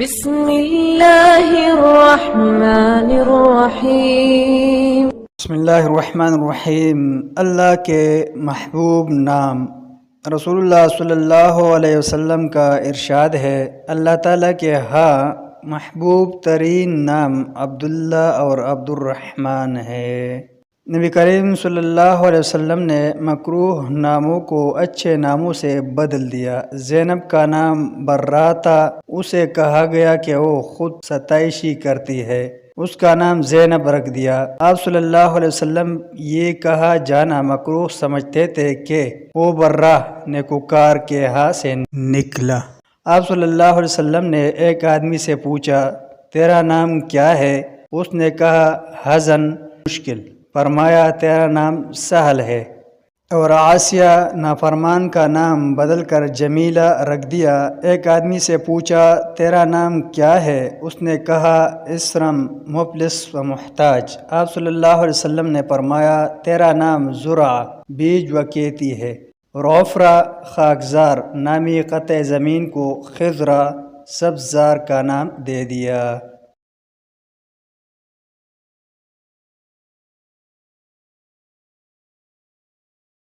بسم اللہ الرحمن الرحیم۔ بسم اللہ الرحمن الرحیم۔ اللہ کے محبوب نام۔ رسول اللہ صلی اللہ علیہ وسلم کا ارشاد ہے، اللہ تعالیٰ کے ہاں محبوب ترین نام عبداللہ اور عبد الرحمن ہے۔ نبی کریم صلی اللہ علیہ وسلم نے مکروہ ناموں کو اچھے ناموں سے بدل دیا۔ زینب کا نام برا تھا، اسے کہا گیا کہ وہ خود ستائشی کرتی ہے، اس کا نام زینب رکھ دیا۔ آپ صلی اللہ علیہ وسلم یہ کہا جانا مکروہ سمجھتے تھے کہ وہ برا نیکوکار کے ہاں سے نکلا۔ آپ صلی اللہ علیہ وسلم نے ایک آدمی سے پوچھا، تیرا نام کیا ہے؟ اس نے کہا حزن، مشکل۔ فرمایا تیرا نام سہل ہے۔ اور عاصیہ نافرمان کا نام بدل کر جمیلہ رکھ دیا۔ ایک آدمی سے پوچھا تیرا نام کیا ہے؟ اس نے کہا اسرم، مفلس و محتاج۔ آپ صلی اللہ علیہ وسلم نے فرمایا تیرا نام زرع، بیج و کھیتی ہے۔ اور عفرہ خاکزار نامی قطع زمین کو خضرہ، سبز زار کا نام دے دیا۔